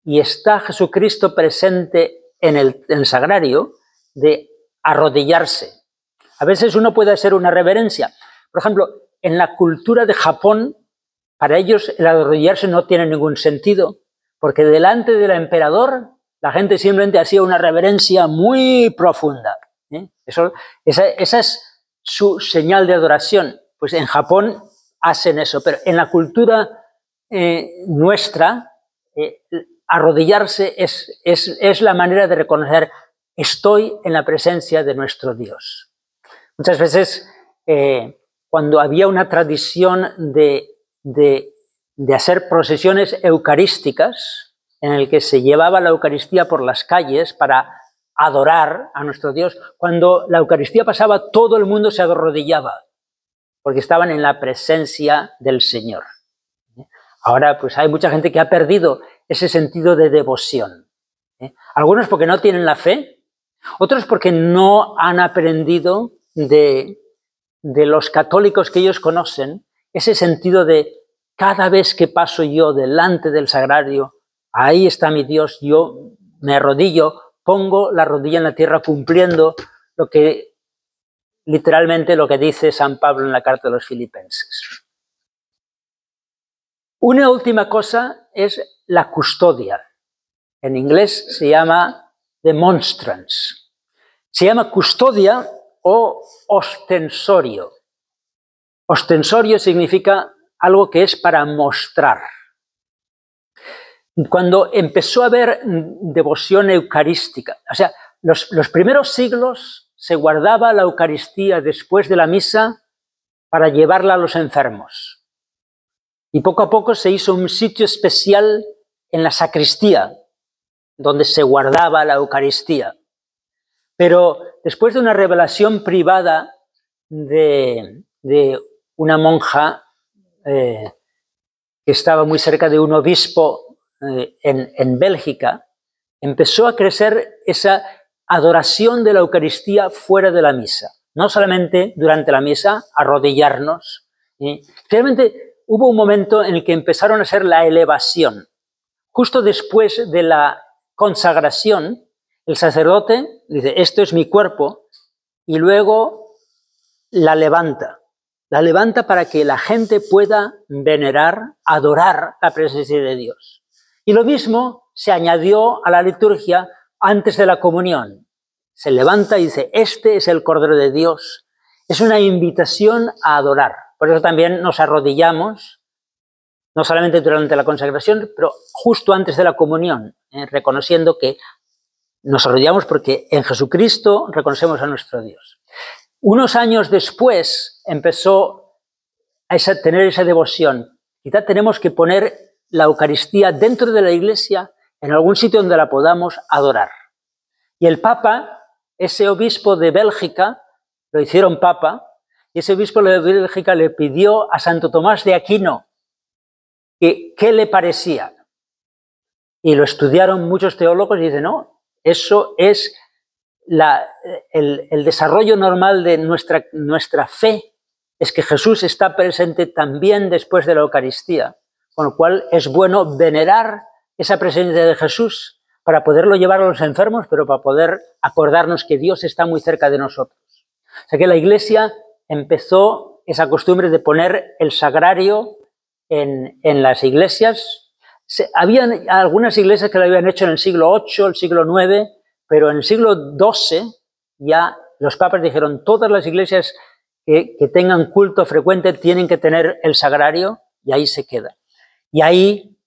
y está Jesucristo presente en el sagrario, de arrodillarse. A veces uno puede hacer una reverencia. Por ejemplo, en la cultura de Japón, para ellos el arrodillarse no tiene ningún sentido, porque delante del emperador la gente simplemente hacía una reverencia muy profunda. Esa es su señal de adoración. Pues en Japón hacen eso, pero en la cultura nuestra, arrodillarse es la manera de reconocer: estoy en la presencia de nuestro Dios. Muchas veces, cuando había una tradición de hacer procesiones eucarísticas, en el que se llevaba la Eucaristía por las calles para adorar a nuestro Dios, cuando la Eucaristía pasaba, todo el mundo se arrodillaba, porque estaban en la presencia del Señor. Ahora, pues hay mucha gente que ha perdido ese sentido de devoción. Algunos porque no tienen la fe, otros porque no han aprendido de los católicos que ellos conocen, ese sentido de cada vez que paso yo delante del sagrario, ahí está mi Dios, yo me arrodillo, pongo la rodilla en la tierra cumpliendo literalmente lo que dice San Pablo en la carta de los Filipenses. Una última cosa es la custodia. En inglés se llama demonstrance. Se llama custodia o ostensorio. Ostensorio significa algo que es para mostrar. Cuando empezó a haber devoción eucarística, o sea, los primeros siglos se guardaba la Eucaristía después de la misa para llevarla a los enfermos. Y poco a poco se hizo un sitio especial en la sacristía, donde se guardaba la Eucaristía. Pero después de una revelación privada de una monja que estaba muy cerca de un obispo en Bélgica, empezó a crecer esa adoración de la Eucaristía fuera de la misa. No solamente durante la misa, arrodillarnos. Realmente hubo un momento en el que empezaron a hacer la elevación. Justo después de la consagración, el sacerdote dice, esto es mi cuerpo, y luego la levanta. La levanta para que la gente pueda venerar, adorar la presencia de Dios. Y lo mismo se añadió a la liturgia antes de la comunión. Se levanta y dice, este es el Cordero de Dios. Es una invitación a adorar. Por eso también nos arrodillamos, no solamente durante la consagración, pero justo antes de la comunión, reconociendo que nos arrodillamos porque en Jesucristo reconocemos a nuestro Dios. Unos años después empezó a tener esa devoción. Quizá tenemos que poner la Eucaristía dentro de la iglesia en algún sitio donde la podamos adorar. Y el Papa, ese obispo de Bélgica, lo hicieron Papa, y ese obispo de Bélgica le pidió a Santo Tomás de Aquino que qué le parecía. Y lo estudiaron muchos teólogos y dicen, no, eso es el desarrollo normal de nuestra fe, es que Jesús está presente también después de la Eucaristía, con lo cual es bueno venerar esa presencia de Jesús para poderlo llevar a los enfermos, pero para poder acordarnos que Dios está muy cerca de nosotros. O sea que la Iglesia empezó esa costumbre de poner el sagrario en las iglesias. Habían algunas iglesias que lo habían hecho en el siglo VIII, el siglo IX, pero en el siglo XII ya los papas dijeron todas las iglesias que tengan culto frecuente tienen que tener el sagrario, y ahí se queda. Y ahí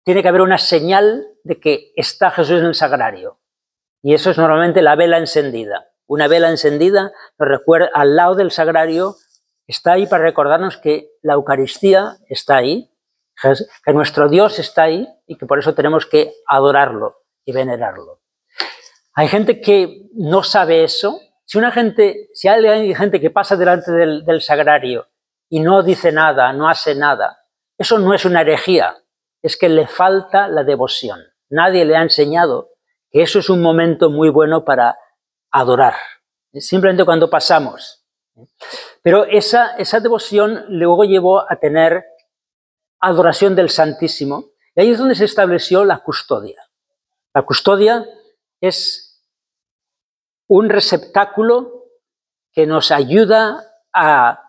tiene que haber una señal de que está Jesús en el sagrario. Y eso es normalmente la vela encendida. Una vela encendida nos recuerda, al lado del sagrario, está ahí para recordarnos que la Eucaristía está ahí, que nuestro Dios está ahí y que por eso tenemos que adorarlo y venerarlo. Hay gente que no sabe eso. Si hay gente que pasa delante del sagrario y no dice nada, no hace nada, eso no es una herejía, es que le falta la devoción. Nadie le ha enseñado que eso es un momento muy bueno para adorar, simplemente cuando pasamos. Pero esa devoción luego llevó a tener adoración del Santísimo, y ahí es donde se estableció la custodia. La custodia es un receptáculo que nos ayuda a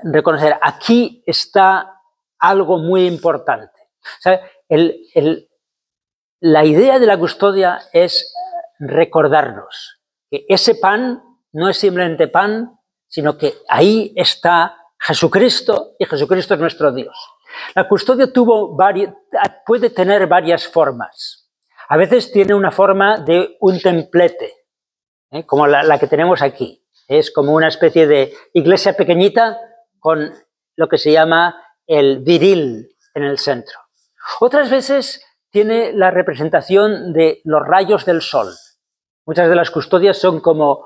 reconocer, aquí está algo muy importante. O sea, la idea de la custodia es recordarnos que ese pan no es simplemente pan, sino que ahí está Jesucristo, y Jesucristo es nuestro Dios. La custodia puede tener varias formas. A veces tiene una forma de un templete, como la que tenemos aquí. Es como una especie de iglesia pequeñita con lo que se llama el viril en el centro. Otras veces tiene la representación de los rayos del sol. Muchas de las custodias son como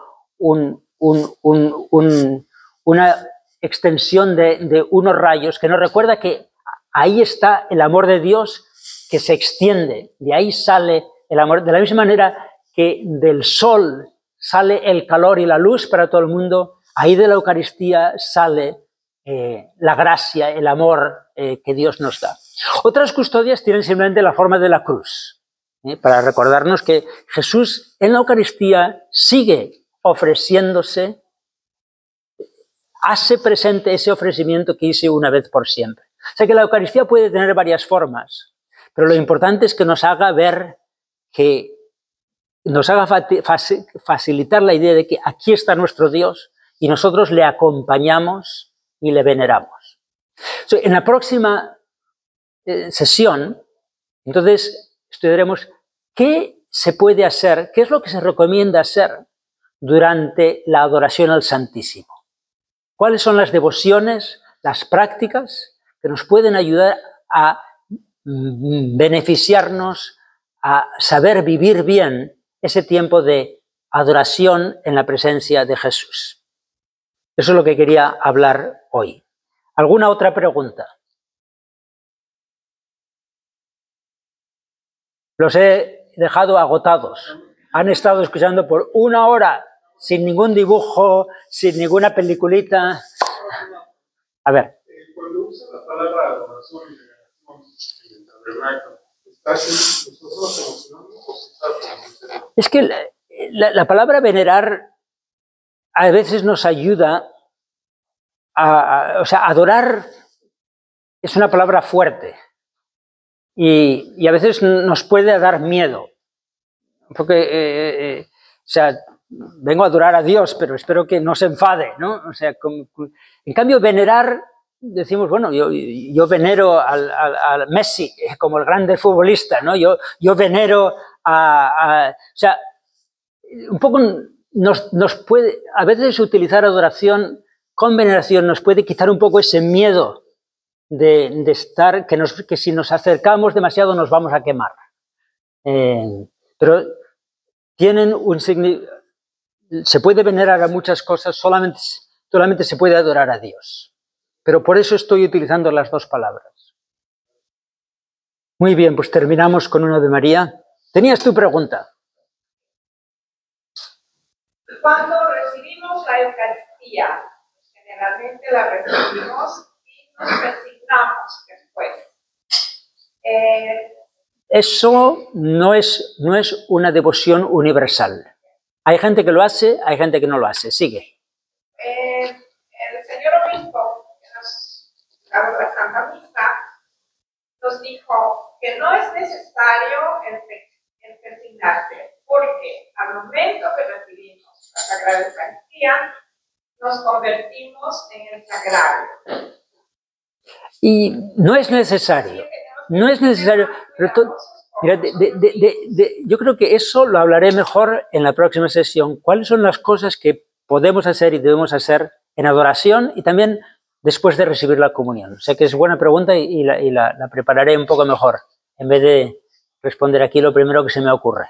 una extensión de unos rayos que nos recuerda que ahí está el amor de Dios que se extiende. De ahí sale el amor. De la misma manera que del sol sale el calor y la luz para todo el mundo, ahí de la Eucaristía sale la gracia, el amor que Dios nos da. Otras custodias tienen simplemente la forma de la cruz, para recordarnos que Jesús en la Eucaristía sigue ofreciéndose, hace presente ese ofrecimiento que hizo una vez por siempre. O sea que la Eucaristía puede tener varias formas, pero lo importante es que nos haga ver nos haga facilitar la idea de que aquí está nuestro Dios y nosotros le acompañamos y le veneramos. En la próxima sesión, entonces, estudiaremos qué se puede hacer, qué es lo que se recomienda hacer durante la adoración al Santísimo. ¿Cuáles son las devociones, las prácticas que nos pueden ayudar a beneficiarnos, a saber vivir bien ese tiempo de adoración en la presencia de Jesús? Eso es lo que quería hablar hoy. ¿Alguna otra pregunta? Los he dejado agotados. Han estado escuchando por 1 hora, sin ningún dibujo, sin ninguna peliculita. A ver. Cuando usa la palabra adoración y veneración en el tabernáculo, ¿nosotros emocionamos o se está? Es que la palabra venerar a veces nos ayuda o sea, adorar es una palabra fuerte y a veces nos puede dar miedo, porque, o sea, vengo a adorar a Dios, pero espero que no se enfade, ¿no? O sea, en cambio, venerar, decimos, bueno, yo venero al Messi como el grande futbolista, ¿no? Yo venero o sea, un poco nos puede, a veces utilizar adoración con veneración nos puede quitar un poco ese miedo de estar, que si nos acercamos demasiado nos vamos a quemar. Pero tienen un significado. Se puede venerar a muchas cosas, solamente se puede adorar a Dios. Pero por eso estoy utilizando las dos palabras. Muy bien, pues terminamos con una Ave María. ¿Tenías tu pregunta? Cuando recibimos la Eucaristía, generalmente la recibimos y nos resignamos después. Eso no es una devoción universal. Hay gente que lo hace, hay gente que no lo hace. Sigue. El señor obispo que nos daba la Santa Misa nos dijo que no es necesario el resignarse, porque al momento que recibimos la Sagrada Eucaristía, nos convertimos en el sagrario. Y no es necesario. No es necesario. Pero mira, yo creo que eso lo hablaré mejor en la próxima sesión. ¿Cuáles son las cosas que podemos hacer y debemos hacer en adoración y también después de recibir la comunión? Sé que es buena pregunta y la prepararé un poco mejor, en vez de responder aquí lo primero que se me ocurre.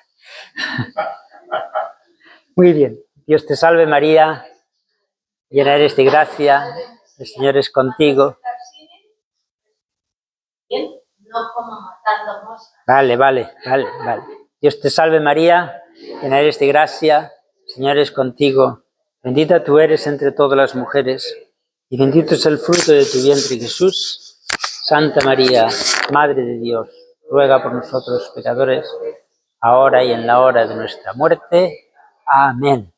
Muy bien. Dios te salve María, llena eres de gracia, el Señor es contigo. No como matando moscas. Vale. Dios te salve María, llena eres de gracia, el Señor es contigo. Bendita tú eres entre todas las mujeres y bendito es el fruto de tu vientre Jesús. Santa María, Madre de Dios, ruega por nosotros pecadores, ahora y en la hora de nuestra muerte. Amén.